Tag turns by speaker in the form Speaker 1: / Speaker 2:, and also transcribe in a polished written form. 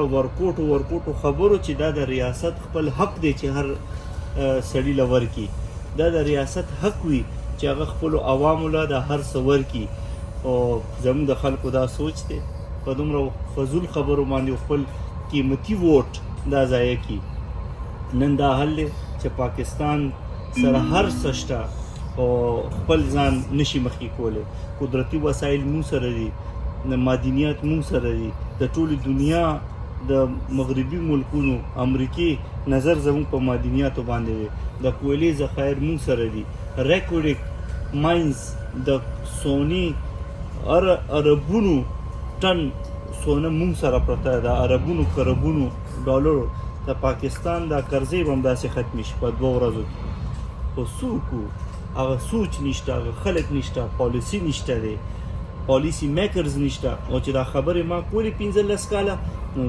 Speaker 1: ورکوټو خبرو چې دا د ریاست خپل حق دی چې هر سړي له ورکي، دا د ریاست حق وي چې هغه خپلو عوامو له د هر څه ورکي. او زموږ د خلکو دا سوچ دی په دومره فضول خبرو باندې خپل قیمتي ووټ دا ضایع کړي. نن دا حل دی چې پاکستان سره هر څه شته او خپل ځان نشي مخکې کولی. قدرتي وسایل مونږ سره دي، معدنیات مونږ سره دي، د ټولې دنیا د مغربي ملکونو امریکې نظر زموږ په معدنیاتو باندې دی، د کویلې ذخایر مونږ سره دي، ریکوډک ماینز د سوني اربونو ټن سونه مونږ سره پرته ده، اربونو کربونو ډالرو. د پاکستان دا قرضې به همداسې ختمې شي په 2 ورځو کې. خو څوک هغه سوچ نشته، هغه خلک نشته، پالیسي نشته دی، پالیسي میکرز نشته. او چې دا خبرې ما کولې 15 کاله نو